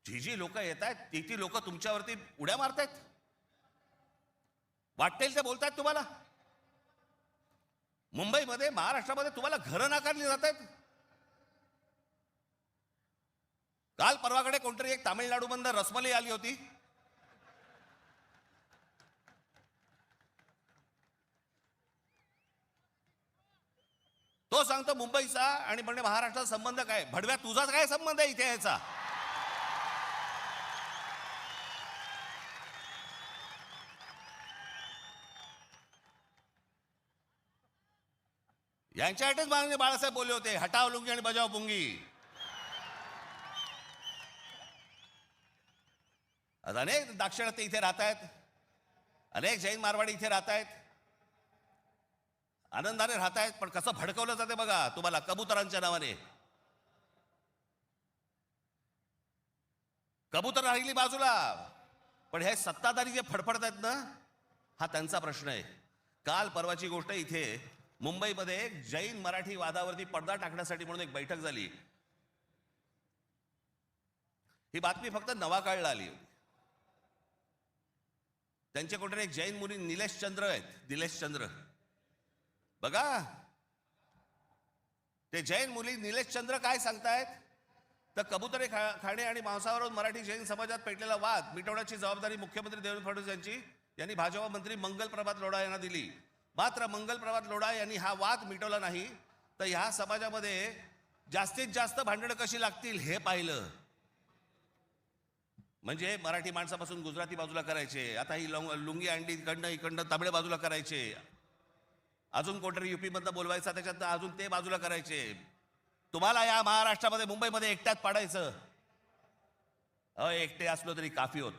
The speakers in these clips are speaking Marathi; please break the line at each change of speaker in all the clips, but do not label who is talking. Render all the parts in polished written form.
जी लोक येत आहेत ती लोक तुमच्यावरती उड्या मारतायत, वाटेल ते बोलतायत तुम्हाला. मुंबईमध्ये, महाराष्ट्रामध्ये तुम्हाला घरं नाकारली जात आहेत. काल परवाकडे कोणतरी एक तामिळनाडूमधून रसमलाई आली होती. तो सांगतो मुंबईचा आणि म्हणजे महाराष्ट्राचा संबंध काय. भडव्या, तुझाच काय संबंध आहे इथे याचा. यांच्यासाठीच माननीय बाळासाहेब बोलले होते, हटाव लुंगी आणि बजाव पुंगी. अनेक दाक्षिणात्य इथे राहत आहेत, अनेक जैन मारवाडी इथे राहत आहेत, आनंदाने राहत आहेत. पण कसं भडकवलं जाते बघा तुम्हाला कबुतरांच्या नावाने. कबूतर राहिली बाजूला, पण हे सत्ताधारी जे फडफडत आहेत ना, हा त्यांचा प्रश्न आहे. काल परवाची गोष्ट, इथे मुंबईमध्ये एक जैन मराठी वादावरती पडदा टाकण्यासाठी म्हणून एक बैठक झाली. ही बातमी फक्त नवाकाळला आली होती. त्यांचे कुठे एक जैन मुली निलेश चंद्र आहेत, निलेश चंद्र बघा. ते जैन मुली निलेश चंद्र काय सांगतायत, तर कबुतरे खाणे आणि मांसावरून मराठी जैन समाजात पेटलेला वाद मिटवण्याची जबाबदारी मुख्यमंत्री देवेंद्र फडणवीस यांनी भाजपा मंत्री मंगल प्रभात लोढा यांना दिली. मात्र मंगल प्रभात लोढा यांनी हा वाद मिटवला नाही, तर ह्या समाजामध्ये जास्तीत जास्त भांडणं कशी लागतील हे पाहिलं. म्हणजे मराठी माणसापासून गुजराती बाजूला करायचे, आता ही लुंगी अंडी इकडनं तामिळ बाजूला करायचे, अजून कोणतरी युपी मधनं बोलवायचा त्याच्यात अजून ते बाजूला करायचे. तुम्हाला या महाराष्ट्रामध्ये मुंबईमध्ये एकट्यात पाडायचं. एकटे असलो तरी काफी होत.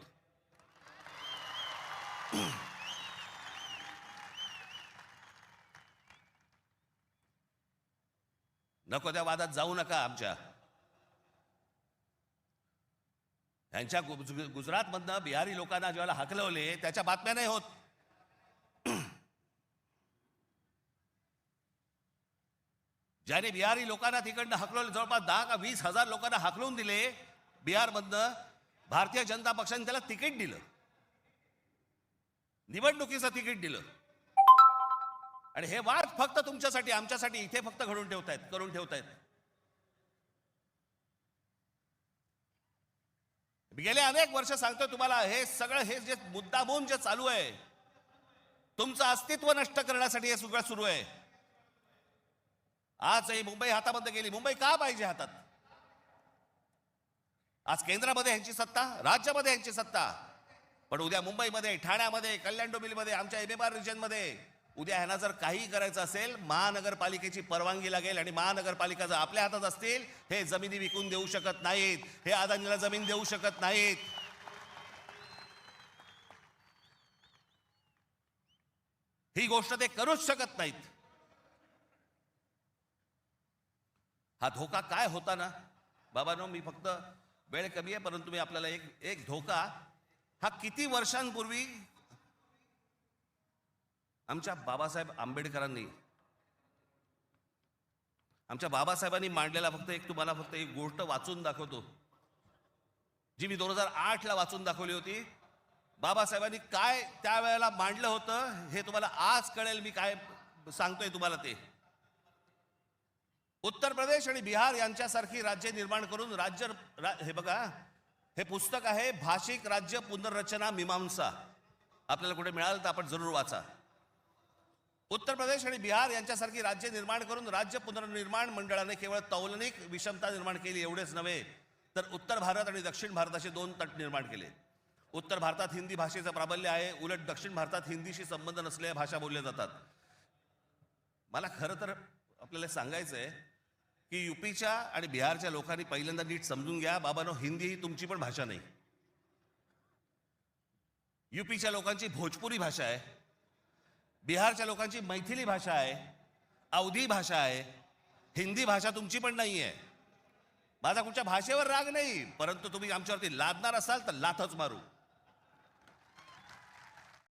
नको त्या वादात जाऊ नका. आमच्या यांच्या गुजरातमधनं बिहारी लोकांना जेव्हा हाकलवले त्याच्या बातम्या नाही होत. ज्याने बिहारी लोकांना तिकडनं हाकलवले, जवळपास 10 का 20 हजार लोकांना हाकलून दिले बिहारमधनं, भारतीय जनता पक्षाने त्याला तिकीट दिलं, निवडणुकीचं तिकीट दिलं. आणि हे वाद फक्त तुमच्यासाठी आमच्यासाठी इथे फक्त करून ठेवतायत. गेले अनेक वर्ष सांगतोय तुम्हाला, हे सगळं हे जे मुद्दामून जे चालू आहे, तुमचं अस्तित्व नष्ट करण्यासाठी हे सगळं सुरू आहे. आज ही मुंबई हातामध्ये गेली. मुंबई का पाहिजे हातात? आज केंद्रामध्ये यांची सत्ता, राज्यामध्ये यांची सत्ता, पण उद्या मुंबईमध्ये, ठाण्यामध्ये, कल्याण डोंबिवलीमध्ये, आमच्या MMR रिजनमध्ये उद्या ह्यांना जर काही करायचं असेल, महानगरपालिकेची परवानगी लागेल. आणि महानगरपालिका जर आपल्या हातात असतील, हे जमिनी विकून देऊ शकत नाहीत, हे अदानीला जमीन देऊ शकत नाहीत. ही गोष्ट ते करूच शकत नाहीत. हा धोका काय होता ना बाबांनो, मी फक्त वेळ कमी आहे परंतु मी आपल्याला एक धोका, हा किती वर्षांपूर्वी आमच्या बाबासाहेब आंबेडकरांनी, आमच्या बाबासाहेबांनी मांडलेला तुम्हाला फक्त एक गोष्ट वाचून दाखवतो, जी मी 2008ला वाचून दाखवली होती. बाबासाहेबांनी काय त्यावेळेला मांडलं होतं हे तुम्हाला आज कळेल. मी काय सांगतोय तुम्हाला ते. उत्तर प्रदेश आणि बिहार यांच्यासारखी राज्य निर्माण करून हे बघा, हे पुस्तक आहे भाषिक राज्य पुनर्रचना मीमांसा. आपल्याला कुठे मिळालं तर आपण जरूर वाचा. उत्तर प्रदेश आणि बिहार यांच्यासारखी राज्य निर्माण करून राज्य पुनर्निर्माण मंडळाने केवळ तौलनिक विषमता निर्माण केली एवढेच नव्हे, तर उत्तर भारत आणि दक्षिण भारताचे 2 तट निर्माण केले. उत्तर भारतात हिंदी भाषेचं प्राबल्य आहे, उलट दक्षिण भारतात हिंदीशी संबंध नसलेल्या भाषा बोलल्या जातात. मला खरं तर आपल्याला सांगायचं आहे की युपीच्या आणि बिहारच्या लोकांनी पहिल्यांदा नीट समजून घ्या, बाबांनो, हिंदी ही तुमची पण भाषा नाही. युपीच्या लोकांची भोजपुरी भाषा आहे, बिहारच्या लोकांची मैथिली भाषा आहे, अवधी भाषा आहे. हिंदी भाषा तुमची पण नाही आहे. माझा कुठच्या भाषेवर राग नाही, परंतु तुम्ही आमच्यावरती लादणार असाल तर लाथच मारू.